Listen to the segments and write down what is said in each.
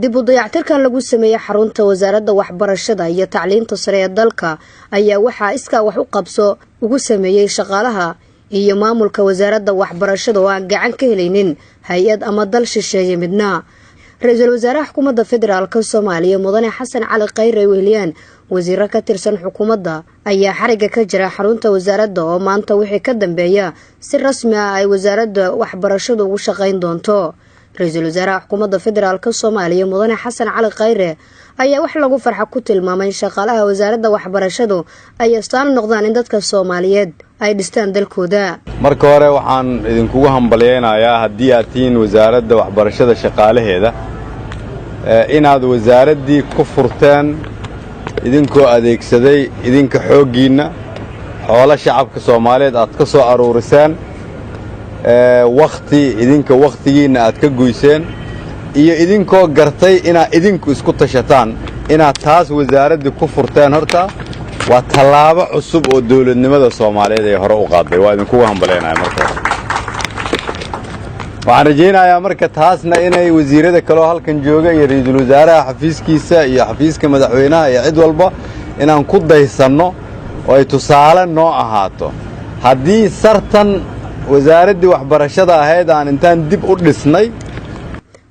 dib u dayactirkan lagu sameeyay xarunta wasaaradda waxbarashada iyo tacliinta sare ee dalka ayaa waxaa iskaa wax u qabso ugu sameeyay shaqaalaha iyo maamulka wasaaradda waxbarashada oo aan gacan ka helaynin hay-ad ama dal shisheeye midna. ra-iisul wasaaraha xukuumadda federaalka Soomaaliya mudane Xasan Cali Khayre weeliyaan wasiiro ka tirsan xukuumadda ayaa xariga ka jira xarunta wasaaradda oo maanta wixii ka dambeeya si rasmi ah ay wasaaradda waxbarashadu ugu shaqayn doonto. ra-iisul wasaaraha xukuumadda federaalka Soomaaliya mudane Xasan Cali Khayre ayaa wax lagu farxo ku tilmaamay shaqaalaha wasaaradda waxbarashadu ay astaan noqdaan in dadka Soomaaliyeed ay dhistaan dalkooda. marka hore waxaan idinkugu hambaleynayaa haddii aad tihiin wasaaradda waxbarashada shaqaalaheeda inaad wasaaraddii ku furteen idinkoo adeegsaday idinka xooggiinna xoolo shacabka Soomaaliyeed aad ka soo aruuriseen waqtigiinna aad ka goyseen iyo idinkoo gartay inaad idinku isku tashataan inaad taas wasaaraddii ku furteen. horta waa tallaabo cusub oo dawladnimada Soomaaliyeed ay hore u qaaday. waa idinkugu hambaleynayaa marka hore. waxaan rajaynayaa marka taasna inay wasiirada kale oo halkan jooga iyo ra'iisul wasaaraha xafiiskiisa iyo xafiiska madaxweynaha iyo cid walba inaan ku daysanno oo ay tusaale noo ahaato. haddii sartan wasaaraddii waxbarashada ahayd aan intaan dib u dhisnay.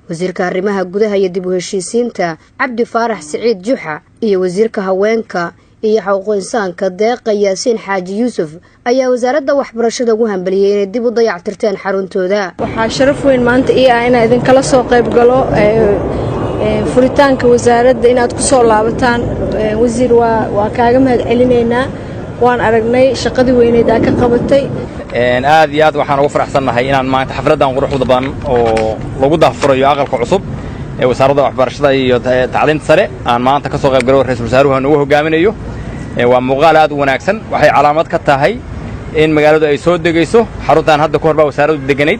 wasiirka arrimaha gudaha iyo dib u heshiisiinta Cabdi Faarax Siciid Juxa iyo wasiirka haweenka iyo xuquuq insaanka Deeqa Yaasiin Xaaji Yuusuf ayaa wasaaradda waxbarashada ugu hambaliyay inay dib u dayactirteen xaruntooda. waxaa sharaf weyn maanta inaan idin kala soo qayb galo furitaanka wasaaradda inaad ku soo laabataan. wasiir waa kaaga mahadcelinaynaa. waan aragnay shaqadii weyneed aad ka qabatay. aad iyo aad waxaan ugu faraxsanahay inaan maanta xafladan quruxda badan oo lagu daafurayo aqalka cusub ee wasaaradda waxbarashada iyo tacliinta sare aan maanta ka soo qayb galo ra'iisul wasaaruhu nagu hogaaminayo. waa muuqaal aad u wanaagsan. waxay calaamad ka tahay in magaaladu ay soo degayso. xaruntan hadda ku horba wasaaraddu deganayd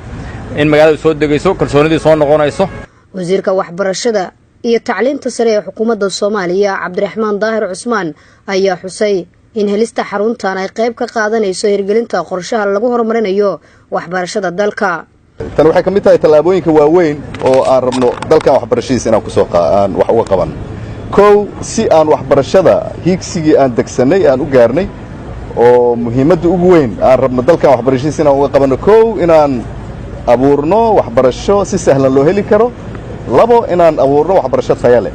in magaaladu soo degayso kalsoonidii soo noqonayso. wasiirka waxbarashada iyo tacliinta sare ee xukuumadda Soomaaliya Cabdiraxmaan Daahir Cusmaan ayaa xusay in helista xaruntan ay qayb ka qaadanayso hirgelinta qorshaha lagu horumarinayo waxbarashada dalka. tan waxay kamid tahay tallaabooyinka waaweyn oo aan rabno dalkan waxbarashadiisa inaan wax uga qaban. kow si aan waxbarashada hiigsigii aan degsanay aan u gaarnay oo muhiimadda ugu weyn aan rabno dalkan waxbarashadiisa inaan uga qabanno. kow inaan abuurno waxbarasho si sahlan loo heli karo. labo inaan abuurno waxbarasho tayo leh.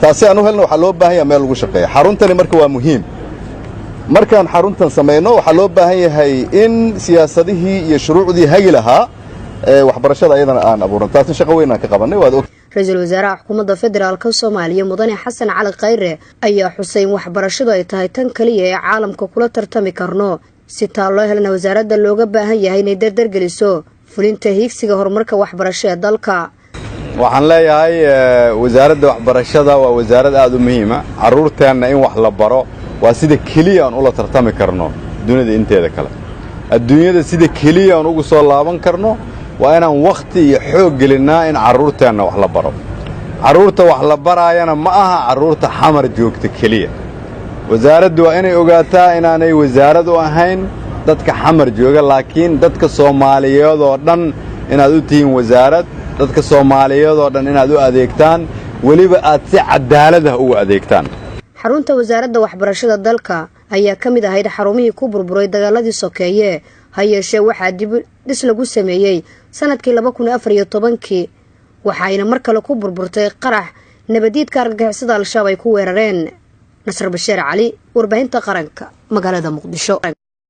taasi aan u helno waxaa loo baahan yahay meel lagu shaqeeyo. xaruntani marka waa muhiim. markaan xaruntan samayno waxaa loo baahan yahay in siyaasadihii iyo shuruucdii hagi lahaa waxbarashada ayadana aan abuuran. taasna shaqo weyn aan ka qabanay. ra-iisul wasaaraha xukuumadda federaalka Soomaaliya mudane Xasan Cali Khayre ayaa xusay in waxbarashadu ay tahay tan kaliya ee caalamka kula tartami karno. si taa loo helana wasaaradda looga baahan yahay inay dardargeliso fulinta hiigsiga horumarka waxbarasho ee dalka. waxaan leeyahay wasaaradda waxbarashada waa wasaarad aad u muhiim ah. carruurteenna in wax la baro waa sida keliya aan ula tartami karno dunida inteeda kale. adduunyada sida keliya aan ugu soo laaban karno waa inaan wakhti iyo xoog gelinnaa in carruurteenna wax la baro. carruurta wax la baraayana ma aha carruurta xamar joogta keliya. wasaaraddu waa inay ogaataa inaanay wasaarad u ahayn dadka xamar jooga laakiin dadka Soomaaliyeed oo dhan inaad u tihiin wasaarad. dadka Soomaaliyeed oo dhan inaad u adeegtaan weliba aad si cadaalad ah ugu adeegtaan. xarunta wasaaradda waxbarashada dalka ayaa ka mid ahayd xarumihii ku burburay dagaaladii sokeeye. ha yeeshee waxaa dib dhis lagu sameeyey sanadkii 2014 waxayna mar kale ku burburtay qarax nabadiidka argagixisada al-shabaab ay ku weerareen. Nasr Bashiir Cali, warbaahinta qaranka, magaalada Muqdisho.